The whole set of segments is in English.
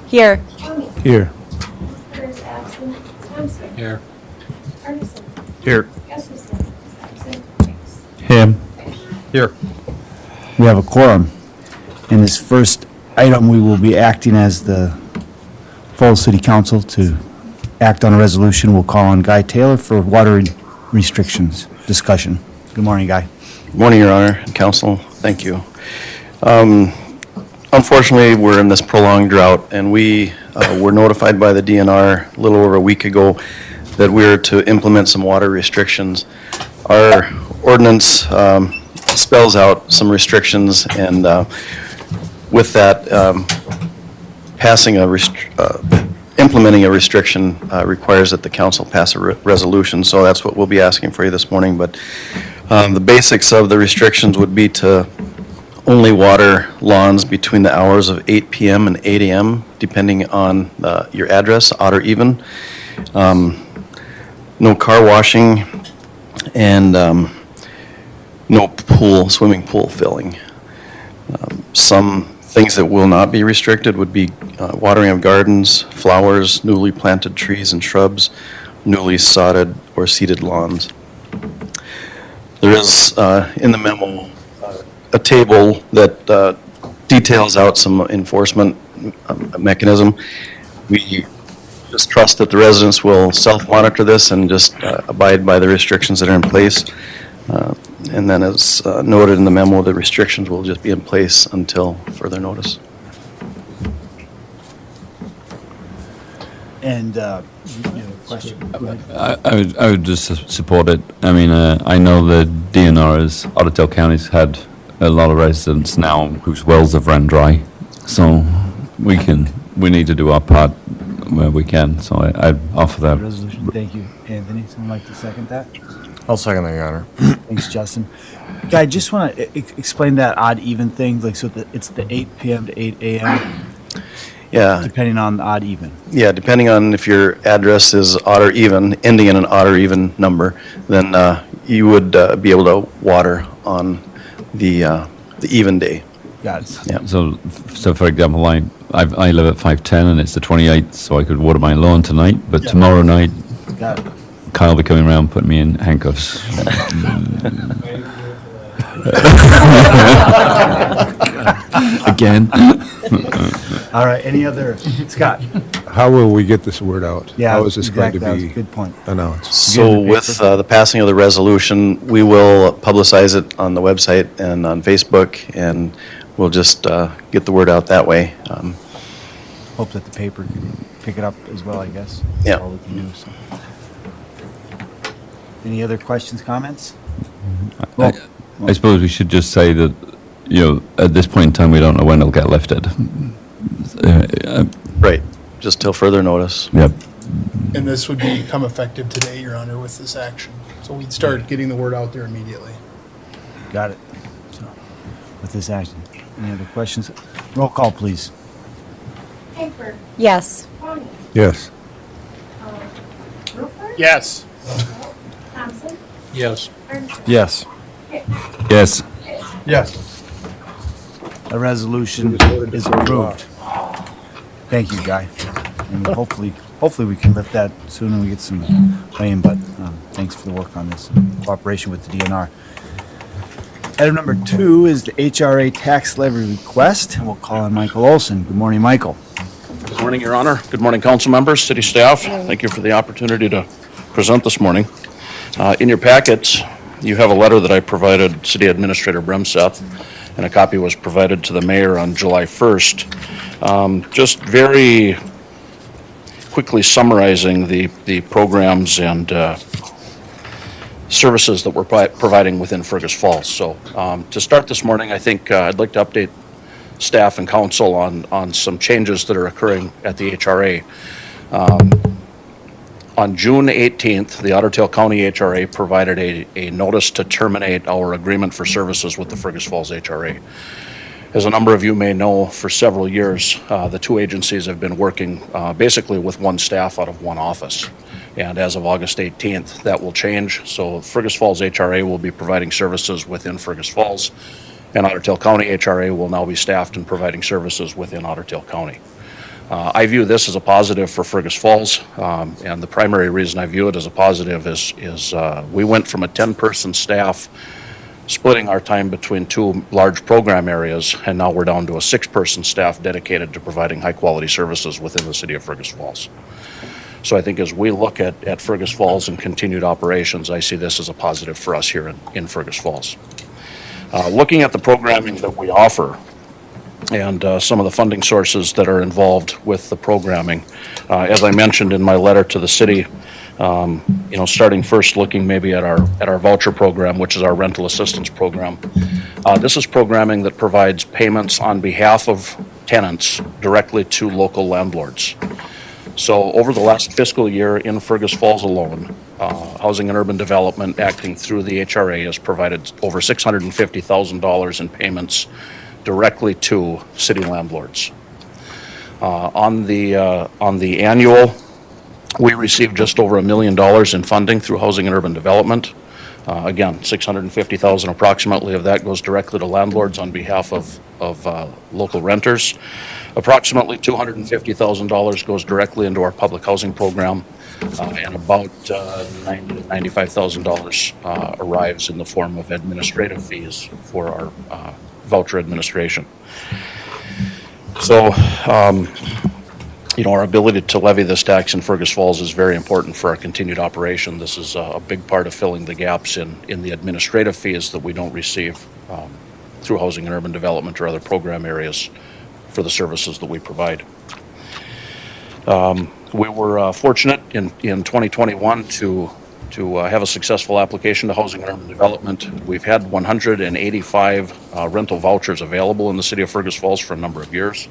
Here. Tony. Here. Fergus absent. Thompson. Here. Ferguson. Here. Gustafson. Absent. Hicks. Him. Here. We have a quorum. In this first item, we will be acting as the full city council to act on a resolution. We'll call on Guy Taylor for water restrictions discussion. Good morning, Guy. Good morning, Your Honor and Council. Thank you. Unfortunately, we're in this prolonged drought, and we were notified by the DNR a little over a week ago that we are to implement some water restrictions. Our ordinance spells out some restrictions, and with that, implementing a restriction requires that the council pass a resolution, so that's what we'll be asking for you this morning. But the basics of the restrictions would be to only water lawns between the hours of 8 p.m. and 8 a.m., depending on your address, odd or even. No car washing, and no swimming pool filling. Some things that will not be restricted would be watering of gardens, flowers, newly planted trees and shrubs, newly sodded or seeded lawns. There is in the memo a table that details out some enforcement mechanism. We just trust that the residents will self-monitor this and just abide by the restrictions that are in place. And then as noted in the memo, the restrictions will just be in place until further notice. And you have a question? Go ahead. I would just support it. I mean, I know the DNR Ottawa County's had a lot of residents now whose wells have run dry, so we need to do our part where we can. So I'd offer that. Resolution. Thank you. Anthony, someone like to second that? I'll second that, Your Honor. Thanks, Justin. Guy, just want to explain that odd even thing. Like, so it's the 8 p.m. to 8 a.m. Yeah. Depending on the odd even. Yeah, depending on if your address is odd or even, ending in an odd or even number, then you would be able to water on the even day. Got it. Yeah. So for example, I live at 510 and it's the 28th, so I could water my lawn tonight, but tomorrow night, Got it. Kyle will be coming around putting me in handcuffs. Again. All right. Any other? Scott? How will we get this word out? Yeah, How is this exactly. going That to was a be good point. announced? So with the passing of the resolution, we will publicize it on the website and on Facebook, and we'll just get the word out that way. Hope that the paper can pick it up as well, I guess. Yeah. That's all we can do, so. Any other questions, comments? I suppose we should just say that, at this point in time, we don't know when it'll get lifted. Right, just till further notice. Yep. And this would become effective today, Your Honor, with this action. So we'd start getting the word out there immediately. Got it. So, with this action. Any other questions? Roll call, please. Hafer. Yes. Tony. Yes. Rupert. Yes. Thompson. Yes. Ferguson. Yes. Hicks. Yes. Yes. The resolution is approved. Thank you, Guy. And hopefully we can lift that soon and we get some rain, but thanks for the work on this, cooperation with the DNR. Item number 2 is the HRA tax levy request, and we'll call on Michael Olson. Good morning, Michael. Good morning, Your Honor. Good morning, council members, city staff. Thank you for the opportunity to present this morning. In your packets, you have a letter that I provided City Administrator Bremseth, and a copy was provided to the mayor on July 1st. Just very quickly summarizing the programs and services that we're providing within Fergus Falls. So to start this morning, I think I'd like to update staff and council on some changes that are occurring at the HRA. On June 18th, the Otter Tail County HRA provided a notice to terminate our agreement for services with the Fergus Falls HRA. As a number of you may know, for several years, the two agencies have been working basically with one staff out of one office. And as of August 18th, that will change. So Fergus Falls HRA will be providing services within Fergus Falls, and Otter Tail County HRA will now be staffed and providing services within Otter Tail County. I view this as a positive for Fergus Falls, and the primary reason I view it as a positive is we went from a 10-person staff splitting our time between two large program areas, and now we're down to a 6-person staff dedicated to providing high-quality services within the city of Fergus Falls. So I think as we look at Fergus Falls and continued operations, I see this as a positive for us here in Fergus Falls. Looking at the programming that we offer and some of the funding sources that are involved with the programming, as I mentioned in my letter to the city, starting first looking maybe at our voucher program, which is our rental assistance program. This is programming that provides payments on behalf of tenants directly to local landlords. So over the last fiscal year in Fergus Falls alone, Housing and Urban Development, acting through the HRA, has provided over $650,000 in payments directly to city landlords. On the annual, we received just over $1 million in funding through Housing and Urban Development. Again, $650,000 approximately of that goes directly to landlords on behalf of local renters. Approximately $250,000 goes directly into our public housing program, and about $90,000 to $95,000 arrives in the form of administrative fees for our voucher administration. So, our ability to levy this tax in Fergus Falls is very important for our continued operation. This is a big part of filling the gaps in the administrative fees that we don't receive through Housing and Urban Development or other program areas for the services that we provide. We were fortunate in 2021 to have a successful application to Housing and Urban Development. We've had 185 rental vouchers available in the city of Fergus Falls for a number of years.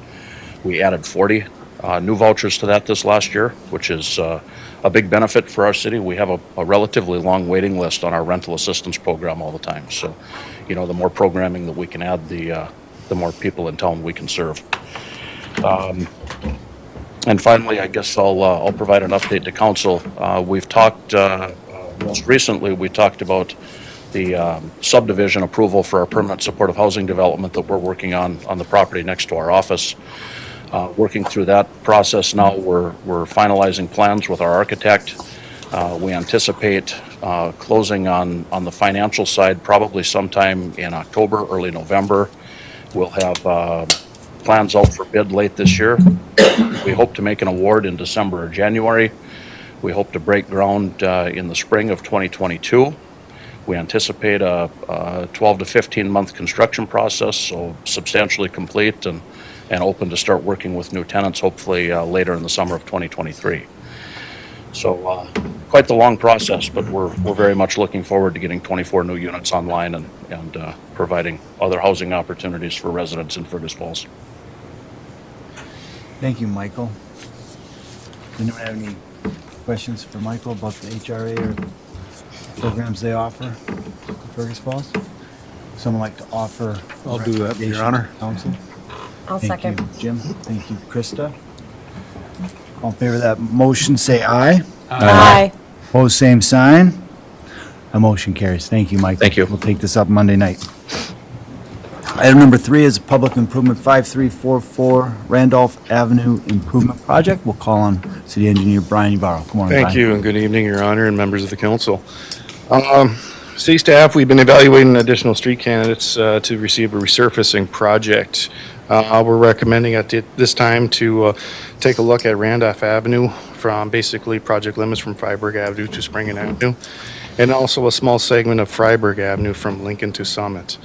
We added 40 new vouchers to that this last year, which is a big benefit for our city. We have a relatively long waiting list on our rental assistance program all the time. So, the more programming that we can add, the more people in town we can serve. And finally, I guess I'll provide an update to council. We've talked, most recently, we talked about the subdivision approval for our permanent supportive housing development that we're working on the property next to our office. Working through that process now, we're finalizing plans with our architect. We anticipate closing on the financial side probably sometime in October, early November. We'll have plans out for bid late this year. We hope to make an award in December or January. We hope to break ground in the spring of 2022. We anticipate a 12 to 15 month construction process, so substantially complete and open to start working with new tenants, hopefully later in the summer of 2023. So quite the long process, but we're very much looking forward to getting 24 new units online and providing other housing opportunities for residents in Fergus Falls. Thank you, Michael. Does anyone have any questions for Michael about the HRA or programs they offer in Fergus Falls? Someone like to offer? I'll do that, Your recommendation Honor. to Council? I'll Thank second. you, Jim. Thank you, Krista. All in favor of that motion, say aye. Aye. Opposed, same sign. A motion carries. Thank you, Michael. Thank you. We'll take this up Monday night. Item number 3 is Public Improvement 5344 Randolph Avenue Improvement Project. We'll call on City Engineer Brian Ibarra. Good morning, Thank Brian. you, and good evening, Your Honor, and members of the council. City staff, we've been evaluating additional street candidates to receive a resurfacing project. We're recommending at this time to take a look at Randolph Avenue from basically project limits from Freiburg Avenue to Springen Avenue, and also a small segment of Freiburg Avenue from Lincoln to Summit.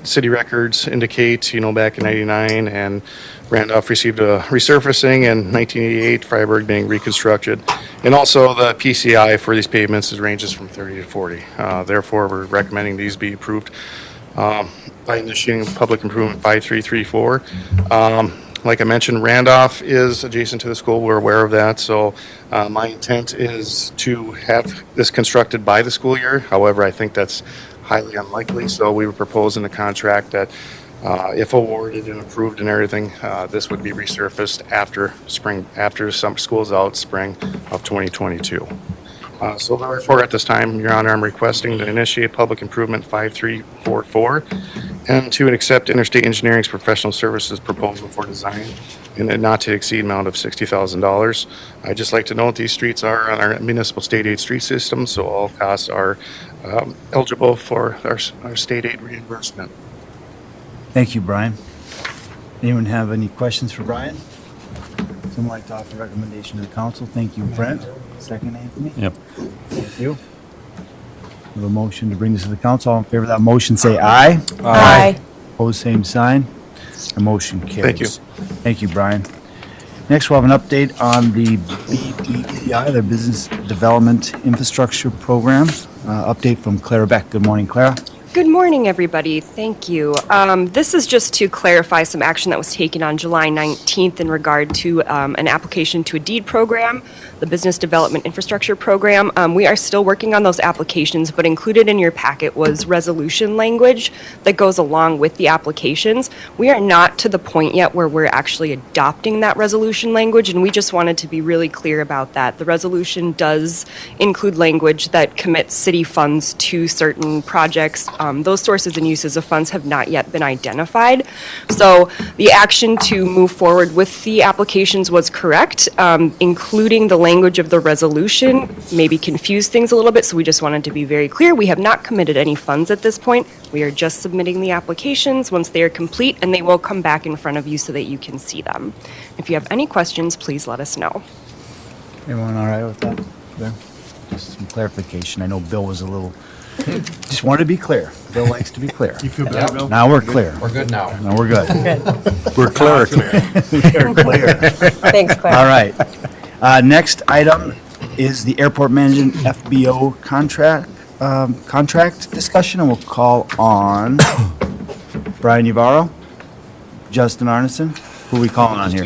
City records indicate, back in '99, and Randolph received a resurfacing in 1988, Freiburg being reconstructed. And also the PCI for these pavements ranges from 30 to 40. Therefore, we're recommending these be approved by initiating Public Improvement 5334. Like I mentioned, Randolph is adjacent to the school. We're aware of that. So my intent is to have this constructed by the school year. However, I think that's highly unlikely. So we would propose in the contract that if awarded and approved and everything, this would be resurfaced after spring, after some school's out, spring of 2022. So therefore, at this time, Your Honor, I'm requesting to initiate public improvement 5344 and to accept Interstate Engineering's professional services proposal for design in a not to exceed amount of $60,000. I'd just like to note these streets are on our municipal state aid street system, so all costs are eligible for our state aid reimbursement. Thank you, Brian. Anyone have any questions for Brian? Someone like to offer a recommendation to the council? Thank you, Brent. Second, Anthony? Yep. Thank you. We have a motion to bring this to the council. All in favor of that motion, say aye. Aye. Opposed, same sign. The motion carries. Thank you. Thank you, Brian. Next, we'll have an update on the BDPI, the Business Development Infrastructure Program. Update from Clara Beck. Good morning, Clara. Good morning, everybody. Thank you. This is just to clarify some action that was taken on July 19th in regard to an application to a deed program, the Business Development Infrastructure Program. We are still working on those applications, but included in your packet was resolution language that goes along with the applications. We are not to the point yet where we're actually adopting that resolution language, and we just wanted to be really clear about that. The resolution does include language that commits city funds to certain projects. Those sources and uses of funds have not yet been identified. So the action to move forward with the applications was correct, including the language of the resolution maybe confused things a little bit, so we just wanted to be very clear. We have not committed any funds at this point. We are just submitting the applications once they are complete, and they will come back in front of you so that you can see them. If you have any questions, please let us know. Everyone all right with that? There? Just some clarification. I know Bill was a little, just wanted to be clear. Bill likes to be clear. You feel better, Bill? Now we're clear. We're good now. Now we're good. We're clear. We're clear. Thanks, Claire. All right. Next item is the airport management FBO contract discussion, and we'll call on Brian Ybarro, Justin Arneson. Who are we calling on here?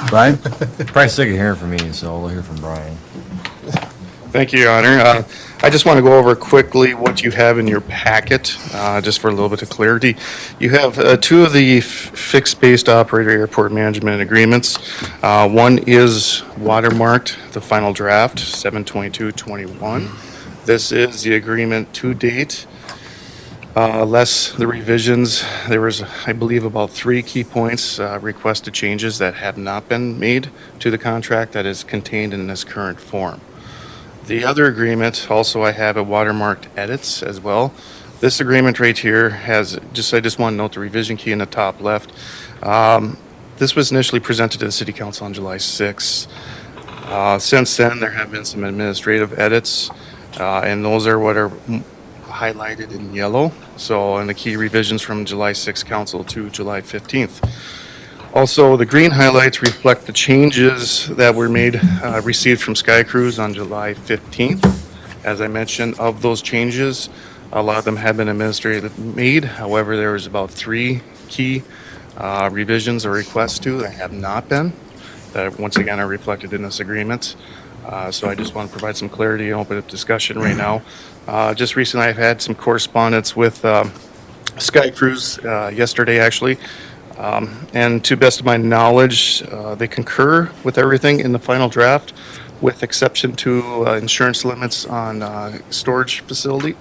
Brian? Probably sick of hearing from me, so I'll hear from Brian. Thank you, Your Honor. I just want to go over quickly what you have in your packet, just for a little bit of clarity. You have two of the fixed-based operator airport management agreements. One is watermarked, the final draft, 7/22/21. This is the agreement to date, less the revisions. There was, I believe, about 3 key points, requested changes that have not been made to the contract that is contained in this current form. The other agreement, also I have a watermarked edits as well. This agreement right here has, I just want to note the revision key in the top left. This was initially presented to the City Council on July 6th. Since then, there have been some administrative edits, and those are what are highlighted in yellow. So, and the key revisions from July 6th Council to July 15th. Also, the green highlights reflect the changes that were made, received from Sky Cruise on July 15th. As I mentioned, of those changes, a lot of them have been administratively made. However, there was about 3 key revisions or requests to that have not been, that once again are reflected in this agreement. So I just want to provide some clarity and open up discussion right now. Just recently, I've had some correspondence with Sky Cruise yesterday, actually. And to best of my knowledge, they concur with everything in the final draft, with exception to insurance limits on storage facility,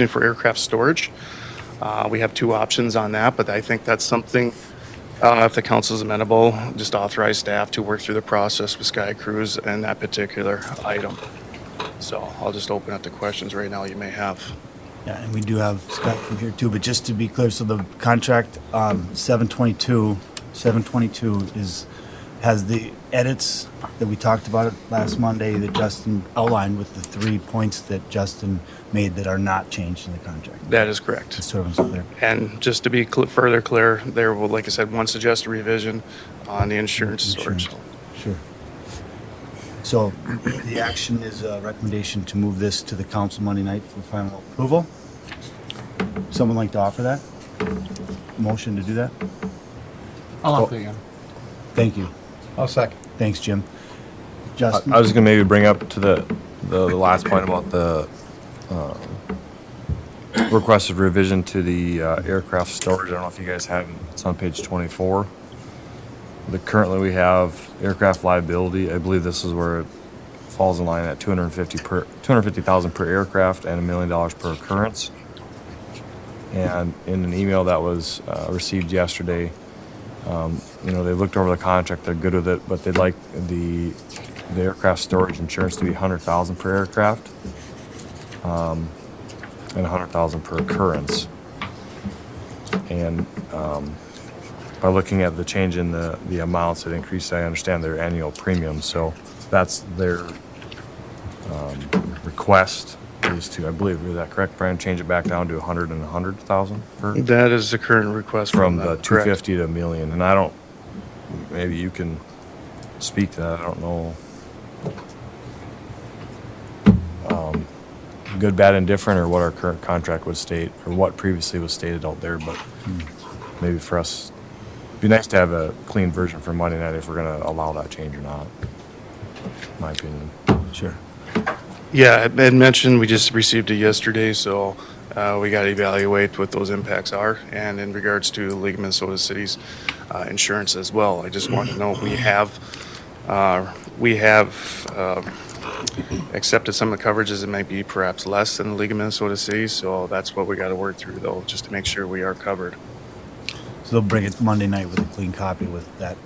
for aircraft storage. We have 2 options on that, but I think that's something, if the council is amenable, just authorize staff to work through the process with Sky Cruise and that particular item. So I'll just open up the questions right now you may have. Yeah, and we do have Scott from here too, but just to be clear, so the contract, 722 has the edits that we talked about last Monday that Justin outlined with the 3 points that Justin made that are not changed in the contract. That is correct. Just so everyone's clear. And just to be further clear, there will, like I said, one suggested revision on the insurance storage. Sure. So the action is a recommendation to move this to the council Monday night for final approval. Someone like to offer that? Motion to do that? I'll offer it again. Thank you. I'll second. Thanks, Jim. Justin? I was gonna maybe bring up to the last point about the requested revision to the aircraft storage. I don't know if you guys have, it's on page 24. Currently we have aircraft liability. I believe this is where it falls in line at $250,000 per aircraft and $1 million per occurrence. And in an email that was received yesterday, you know, they looked over the contract, they're good with it, but they'd like the aircraft storage insurance to be $100,000 per aircraft, and $100,000 per occurrence. And by looking at the change in the amounts, it increased, I understand, their annual premium. So that's their request is to, I believe, is that correct, Brian? Change it back down to 100 and 100,000 per? That is the current request From them, the correct. 250 to a million. And I don't, maybe you can speak to that. I don't know. Good, bad, indifferent, or what our current contract would state, or what previously was stated out there, but maybe for us, it'd be nice to have a clean version for Monday night if we're gonna allow that change or not, in my opinion. Sure. Yeah, I had mentioned, we just received it yesterday, so we got to evaluate what those impacts are. And in regards to League of Minnesota Cities insurance as well, I just want to know, we have accepted some of the coverages that might be perhaps less than the League of Minnesota Cities, so that's what we got to work through though, just to make sure we are covered. So they'll bring it Monday night with a clean copy with that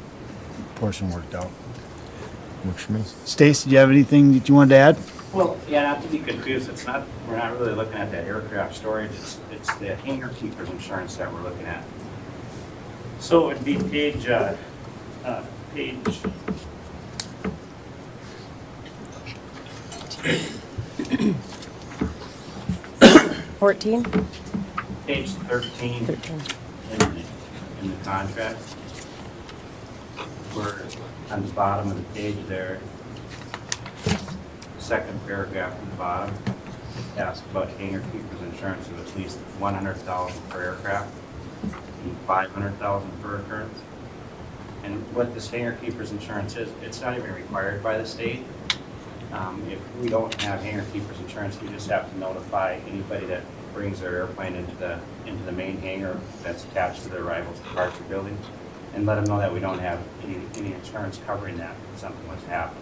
portion worked out. Works for me. Stace, did you have anything that you wanted to add? Well, yeah, not to be confused, we're not really looking at that aircraft storage, it's the hangar keepers insurance that we're looking at. So it'd be page 14? page 13 13. in the contract. We're on the bottom of the page there, second paragraph from the bottom, asks about hangar keepers insurance of at least 100,000 per aircraft and 500,000 per occurrence. And what this hangar keepers insurance is, it's not even required by the state. If we don't have hangar keepers insurance, we just have to notify anybody that brings their airplane into the main hangar that's attached to their arrivals departure building, and let them know that we don't have any insurance covering that if something was to happen.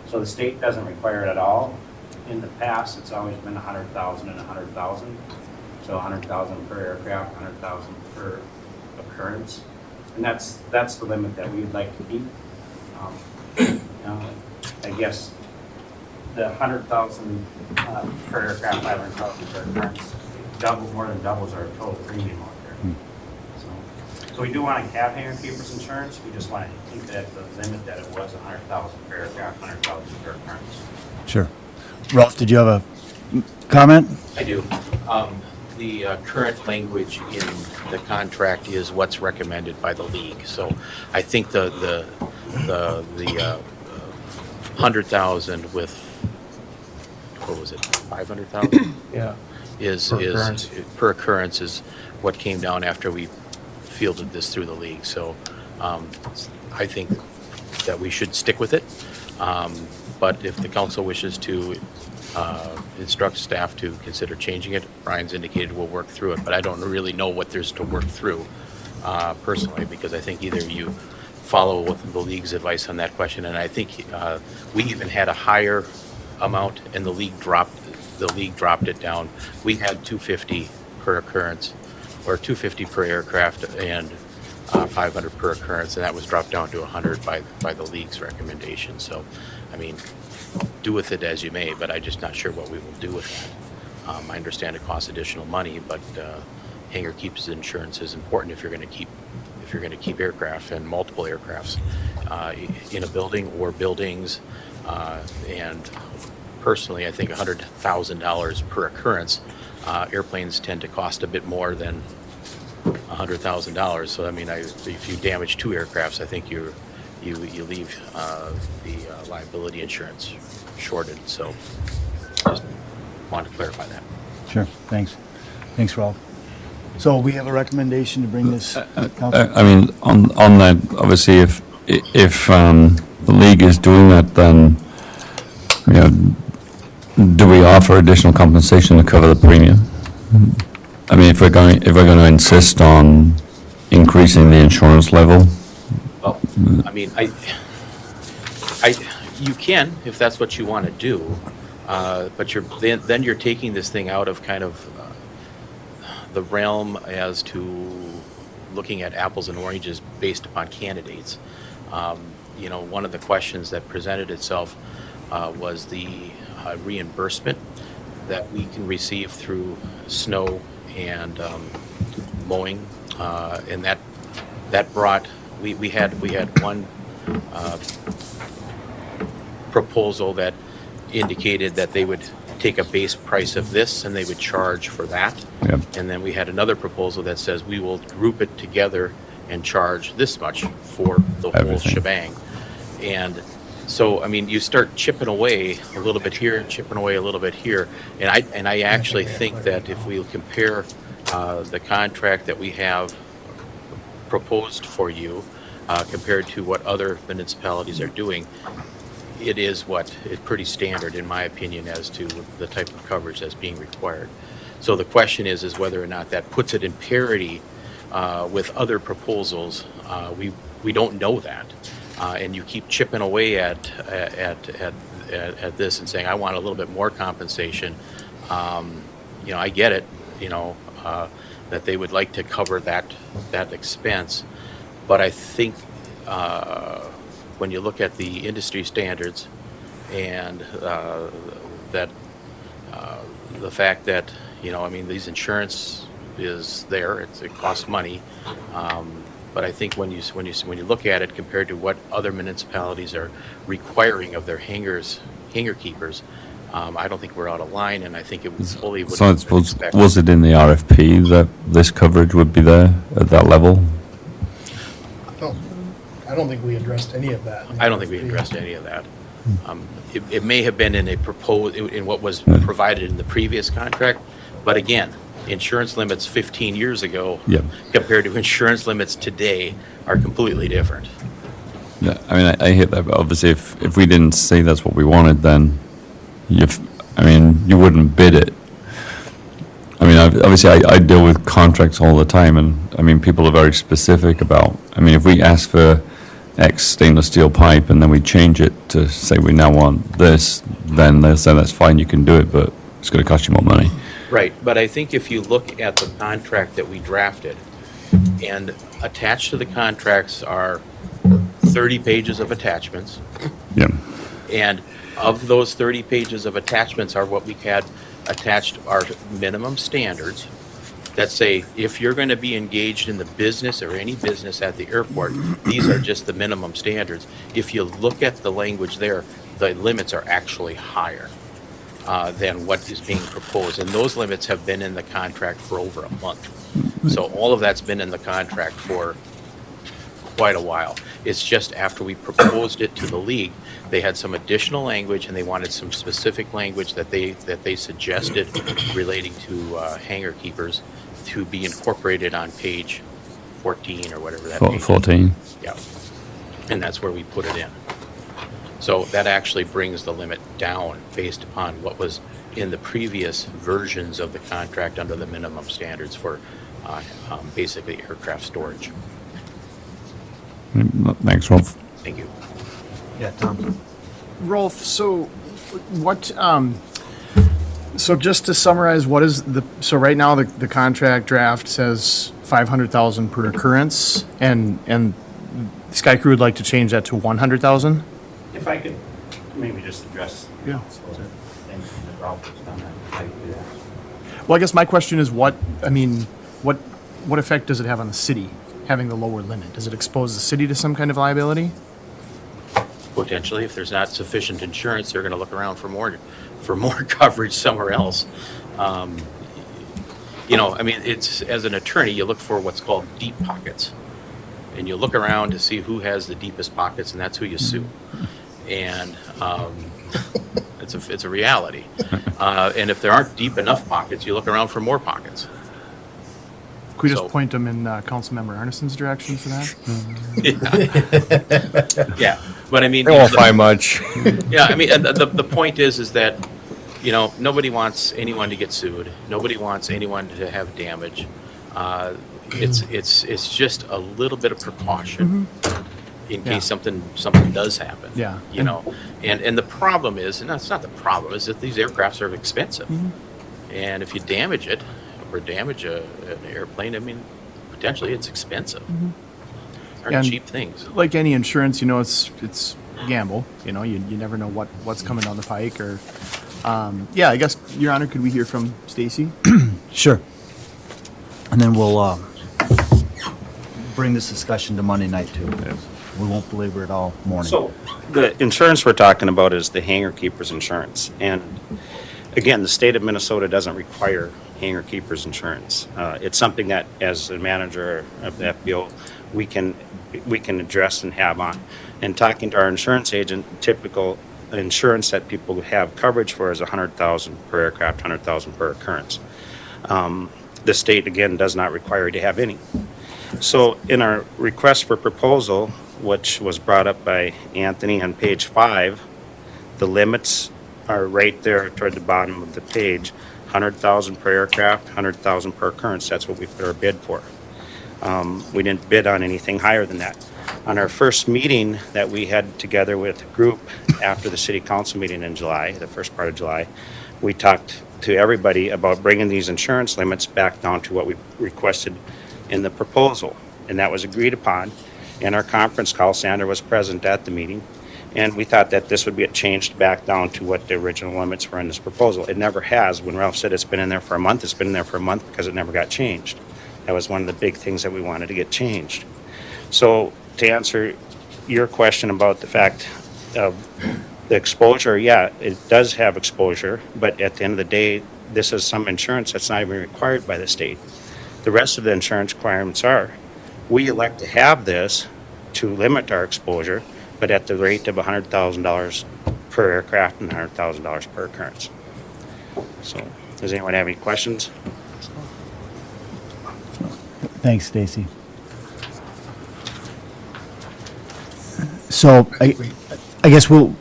So the state doesn't require it at all. In the past, it's always been 100,000 and 100,000. So 100,000 per aircraft, 100,000 per occurrence. And that's the limit that we'd like to keep. I guess the 100,000 per aircraft, 500,000 per occurrence, more than doubles our total premium out there. So we do want to have hangar keepers insurance. We just want to keep that the limit that it was 100,000 per aircraft, 100,000 per occurrence. Sure. Ralph, did you have a comment? I do. The current language in the contract is what's recommended by the league. So I think the 100,000 with, what was it, 500,000? Yeah. Per occurrence is what came down after we fielded this through the league. So I think that we should stick with it. But if the council wishes to instruct staff to consider changing it, Brian's indicated we'll work through it, but I don't really know what there's to work through personally, because I think either you follow the league's advice on that question, and I think we even had a higher amount, and the league dropped it down. We had 250 per occurrence, or 250 per aircraft, and 500 per occurrence, and that was dropped down to 100 by the league's recommendation. So, I mean, do with it as you may, but I'm just not sure what we will do with that. I understand it costs additional money, but hangar keeps insurance is important if you're going to keep aircraft and multiple aircrafts in a building or buildings. And personally, I think $100,000 per occurrence. Airplanes tend to cost a bit more than $100,000. So I mean, if you damage 2 aircrafts, I think you leave the liability insurance shorted. So just wanted to clarify that. Sure. Thanks. Thanks, Ralph. So we have a recommendation to bring this to council? I mean, on that, obviously, if the league is doing that, then, you know, do we offer additional compensation to cover the premium? I mean, if we're going to insist on increasing the insurance level. Well, I mean, You can, if that's what you want to do, but then you're taking this thing out of kind of the realm as to looking at apples and oranges based upon candidates. One of the questions that presented itself was the reimbursement that we can receive through snow and mowing, and that brought, we had one proposal that indicated that they would take a base price of this and they would charge for that. Yep. And then we had another proposal that says we will group it together and charge this much for the whole Everything. shebang. And so, I mean, you start chipping away a little bit here, chipping away a little bit here. And I actually think that if we compare the contract that we have proposed for you compared to what other municipalities are doing, it's pretty standard, in my opinion, as to the type of coverage that's being required. So the question is whether or not that puts it in parity with other proposals. We don't know that, and you keep chipping away at this and saying, I want a little bit more compensation. I get it. That they would like to cover that expense, but I think when you look at the industry standards and that the fact that these insurance is there, it costs money, but I think when you look at it compared to what other municipalities are requiring of their hangar keepers, I don't think we're out of line, and I think it was fully what So we it's, would expect. was it in the RFP that this coverage would be there at that level? I don't think we addressed any of that. I don't think we addressed any of that. It may have been in what was provided in the previous contract, but again, insurance limits 15 years ago Yep. compared to insurance limits today are completely different. Yeah, I mean, I hate that, but obviously if we didn't say that's what we wanted, then you wouldn't bid it. I mean, obviously I deal with contracts all the time, and people are very specific about, if we ask for X stainless steel pipe and then we change it to say we now want this, then they'll say that's fine, you can do it, but it's going to cost you more money. Right, but I think if you look at the contract that we drafted, and attached to the contracts are 30 pages of attachments, Yeah. and of those 30 pages of attachments are what we had attached are minimum standards that say, if you're going to be engaged in the business or any business at the airport, these are just the minimum standards. If you look at the language there, the limits are actually higher than what is being proposed. And those limits have been in the contract for over a month. So all of that's been in the contract for quite a while. It's just after we proposed it to the league, they had some additional language and they wanted some specific language that they suggested relating to hangar keepers to be incorporated on page 14 or whatever that page is. 14. Yeah, and that's where we put it in. So that actually brings the limit down based upon what was in the previous versions of the contract under the minimum standards for basically aircraft storage. Thanks, Rolf. Thank you. Yeah, Tom. Rolf, so what, so just to summarize, so right now the contract draft says 500,000 per occurrence, and Sky Crew would like to change that to 100,000? If I could maybe just address. Yeah. And the Ralph was done that, I could do that. Well, I guess my question is what effect does it have on the city, having the lower limit? Does it expose the city to some kind of liability? Potentially, if there's not sufficient insurance, they're going to look around for more coverage somewhere else. It's, as an attorney, you look for what's called deep pockets, and you look around to see who has the deepest pockets, and that's who you sue. And it's a reality. And if there aren't deep enough pockets, you look around for more pockets. Could we just So- point them in Councilmember Arneson's direction for that? Yeah, but I mean, They won't find much. yeah, I mean, and the point is that, nobody wants anyone to get sued. Nobody wants anyone to have damage. It's just a little bit of precaution in case something does happen. Yeah. And the problem is, and that's not the problem, is that these aircrafts are expensive. And if you damage it or damage an airplane, I mean, potentially it's expensive. Aren't And cheap things. like any insurance, you know, it's a gamble. You know, you never know what's coming down the pike. Or, yeah, I guess, Your Honor, could we hear from Stacy? Sure. And then we'll bring this discussion to Monday night, too. We won't belabor it all morning. So the insurance we're talking about is the hangar keeper's insurance. And again, the state of Minnesota doesn't require hangar keeper's insurance. It's something that, as a manager of the FBO, we can address and have on. And talking to our insurance agent, typical insurance that people have coverage for is $100,000 per aircraft, $100,000 per occurrence. The state, again, does not require you to have any. So in our request for proposal, which was brought up by Anthony on page 5, the limits are right there toward the bottom of the page. 100,000 per aircraft, 100,000 per occurrence. That's what we put our bid for. We didn't bid on anything higher than that. On our first meeting that we had together with the group after the city council meeting in July, the first part of July, we talked to everybody about bringing these insurance limits back down to what we requested in the proposal. And that was agreed upon. In our conference call, Sandra was present at the meeting, and we thought that this would be changed back down to what the original limits were in this proposal. It never has. When Ralph said it's been in there for a month, it's been in there for a month because it never got changed. That was one of the big things that we wanted to get changed. So to answer your question about the fact of the exposure, yeah, it does have exposure, but at the end of the day, this is some insurance that's not even required by the state. The rest of the insurance requirements are. We elect to have this to limit our exposure, but at the rate of $100,000 per aircraft and $100,000 per occurrence. So, does anyone have any questions? Thanks, Stacy. So, I guess we'll,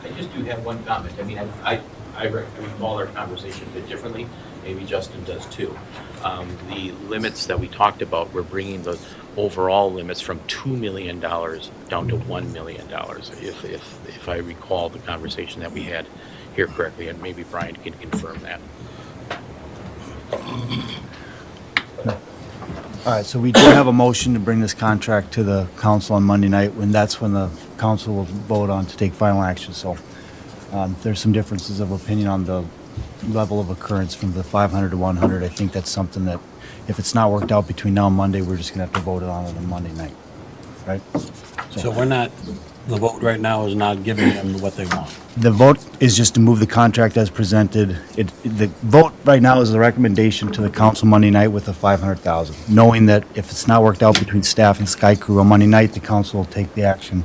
I just do have one comment. I mean, I recall our conversation a bit differently. Maybe Justin does too. The limits that we talked about, we're bringing the overall limits from $2 million down to $1 million, if I recall the conversation that we had here correctly, and maybe Brian can confirm that. all right, so we do have a motion to bring this contract to the council on Monday night, when that's when the council will vote on to take final action. So there's some differences of opinion on the level of occurrence from the 500 to 100. I think that's something that, if it's not worked out between now and Monday, we're just gonna have to vote it on Monday night, right? So we're not, the vote right now is not giving them what they want. The vote is just to move the contract as presented. The vote right now is the recommendation to the council Monday night with the 500,000, knowing that if it's not worked out between staff and Sky Crew on Monday night, the council will take the action,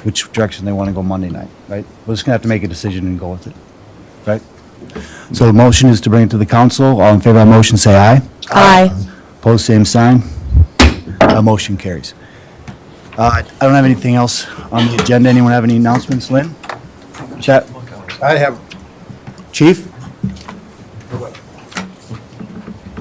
which direction they want to go Monday night, right? We're just gonna have to make a decision and go with it, right? So the motion is to bring it to the council. All in favor of the motion, say aye. Aye. Opposed, same sign. Motion carries. I don't have anything else on the agenda. Anyone have any announcements? Lynn? Chat? I have. Chief?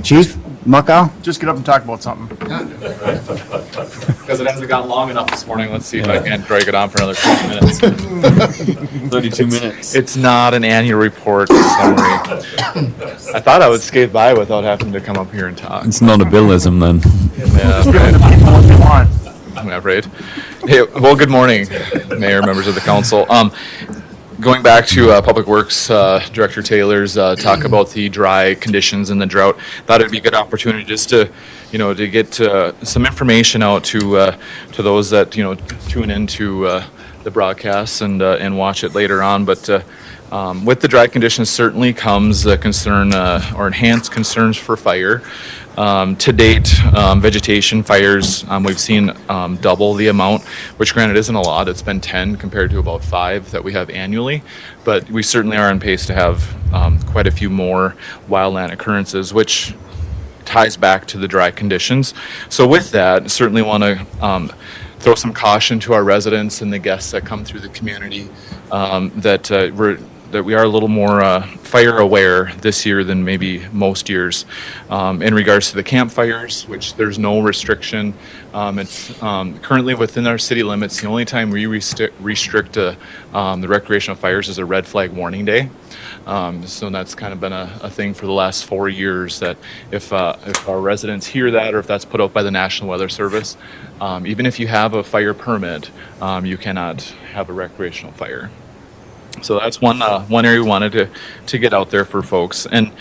Chief? Muckow? Just get up and talk about something. Because it hasn't gotten long enough this morning. Let's see if I can drag it on for another 20 minutes. 32 minutes. It's not an annual report summary. I thought I would skate by without having to come up here and talk. It's not a billism then. Yeah, I'm afraid. Hey, well, good morning, Mayor, members of the council. Going back to Public Works Director Taylor's talk about the dry conditions and the drought, thought it'd be a good opportunity just to, to get some information out to those that tune into the broadcasts and watch it later on. But with the dry conditions certainly comes a concern or enhanced concerns for fire. To date, vegetation fires, we've seen double the amount, which granted isn't a lot. It's been 10 compared to about 5 that we have annually. But we certainly are on pace to have quite a few more wildland occurrences, which ties back to the dry conditions. So with that, certainly want to throw some caution to our residents and the guests that come through the community that we're that we are a little more fire aware this year than maybe most years. In regards to the campfires, which there's no restriction, it's currently within our city limits. The only time we restrict the recreational fires is a red flag warning day. So that's kind of been a thing for the last 4 years, that if our residents hear that, or if that's put out by the National Weather Service, even if you have a fire permit, you cannot have a recreational fire. So that's one area we wanted to get out there for folks. And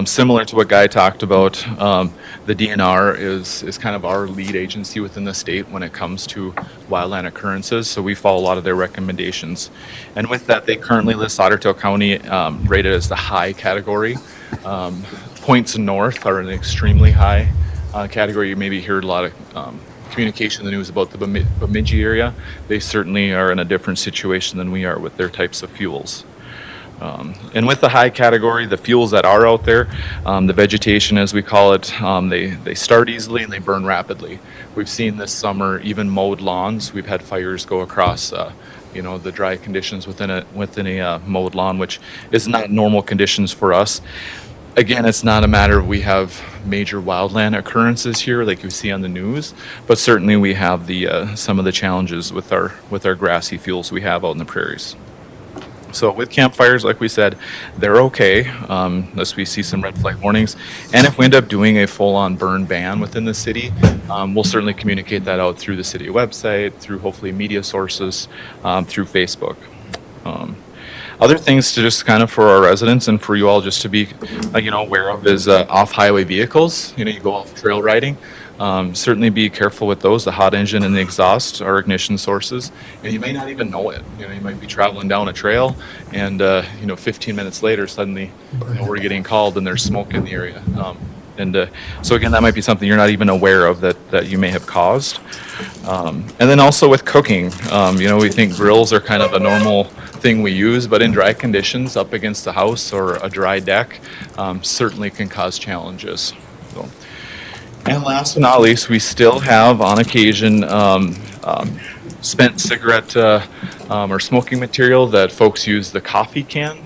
similar to what Guy talked about, the DNR is kind of our lead agency within the state when it comes to wildland occurrences. So we follow a lot of their recommendations. And with that, they currently list Otter Tail County rated as the high category. Points north are an extremely high category. You maybe heard a lot of communication in the news about the Bemidji area. They certainly are in a different situation than we are with their types of fuels. And with the high category, the fuels that are out there, the vegetation, as we call it, they start easily and they burn rapidly. We've seen this summer, even mowed lawns, we've had fires go across the dry conditions within a mowed lawn, which is not normal conditions for us. Again, it's not a matter of we have major wildland occurrences here like you see on the news, but certainly we have some of the challenges with our grassy fuels we have out in the prairies. So with campfires, like we said, they're okay unless we see some red flag warnings. And if we end up doing a full-on burn ban within the city, we'll certainly communicate that out through the city website, through hopefully media sources, through Facebook. Other things to just kind of for our residents and for you all just to be, aware of is off-highway vehicles. You go off trail riding. Certainly be careful with those. The hot engine and the exhaust are ignition sources, and you may not even know it. You might be traveling down a trail, and 15 minutes later, suddenly we're getting called and there's smoke in the area. So again, that might be something you're not even aware of that you may have caused. And then also with cooking, we think grills are kind of a normal thing we use, but in dry conditions up against the house or a dry deck, certainly can cause challenges. So. And last but not least, we still have on occasion spent cigarette or smoking material that folks use the coffee can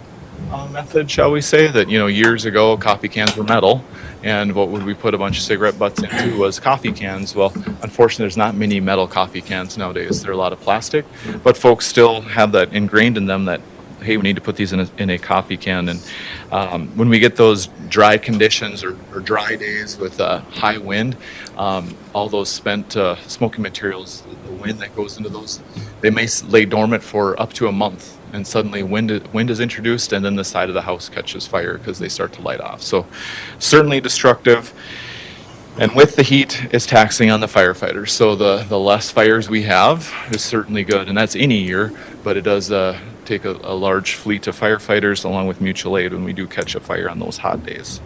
method, shall we say, that years ago coffee cans were metal, and what would we put a bunch of cigarette butts into was coffee cans. Well, unfortunately there's not many metal coffee cans nowadays. There are a lot of plastic, but folks still have that ingrained in them that, hey, we need to put these in a coffee can. And when we get those dry conditions or dry days with high wind, all those spent smoking materials, the wind that goes into those, they may lay dormant for up to a month. And suddenly wind is introduced, and then the side of the house catches fire because they start to light off. So certainly destructive. And with the heat, it's taxing on the firefighters. So the less fires we have is certainly good, and that's any year, but it does take a large fleet of firefighters along with mutual aid when we do catch a fire on those hot days.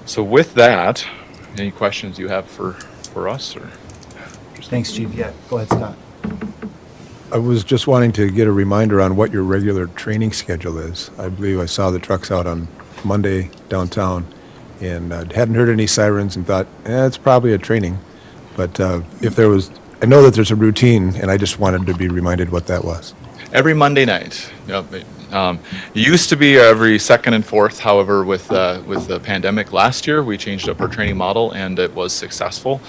So with that, any questions you have for us? Or Thanks, Chief. Yeah, go ahead, Scott. I was just wanting to get a reminder on what your regular training schedule is. I believe I saw the trucks out on Monday downtown, and hadn't heard any sirens and thought, it's probably a training. But if there was, I know that there's a routine, and I just wanted to be reminded what that was. Every Monday night. Yep. It used to be every second and fourth. However, with the pandemic last year, we changed up our training model, and it was successful.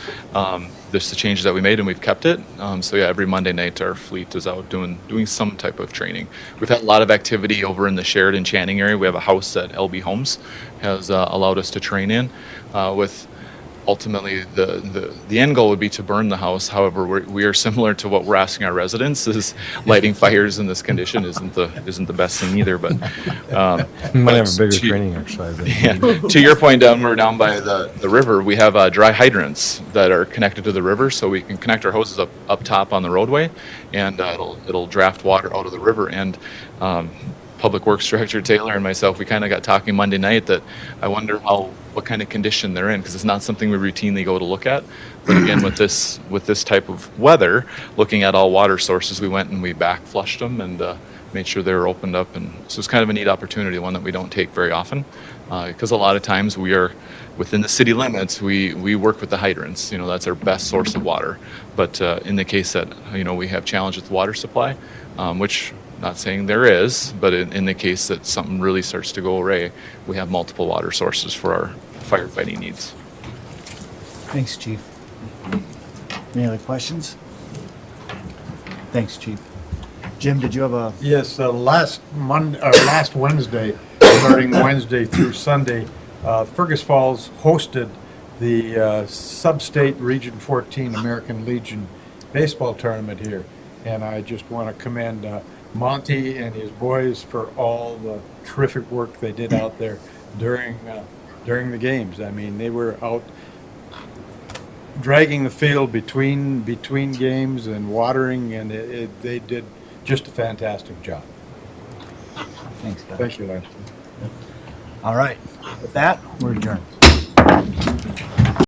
There's the changes that we made, and we've kept it. So yeah, every Monday night, our fleet is out doing some type of training. We've had a lot of activity over in the Sheridan Channing area. We have a house that LB Homes has allowed us to train in with. Ultimately, the end goal would be to burn the house. However, we are similar to what we're asking our residents. Is lighting fires in this condition isn't the best thing either. But you might have a bigger training exercise. Yeah, to your point, we're down by the river. We have dry hydrants that are connected to the river, so we can connect our hoses up top on the roadway, and it'll draft water out of the river. And Public Works Director Taylor and myself, we kind of got talking Monday night that I wonder what kind of condition they're in, because it's not something we routinely go to look at. But again, with this type of weather, looking at all water sources, we went and we back flushed them and made sure they were opened up. And so it's kind of a neat opportunity, one that we don't take very often, because a lot of times we are within the city limits. We work with the hydrants. That's our best source of water. But in the case that we have challenges with water supply, which Not saying there is, but in the case that something really starts to go awry, we have multiple water sources for our firefighting needs. Thanks, Chief. Any other questions? Thanks, Chief. Jim, did you have a? Yes, last Wednesday, starting Wednesday through Sunday, Fergus Falls hosted the Sub-State Region 14 American Legion baseball tournament here. And I just want to commend Monty and his boys for all the terrific work they did out there during the games. I mean, they were out dragging the field between games and watering, and they did just a fantastic job. Thanks, guys. Thank you, Lance. All right. With that, we're adjourned.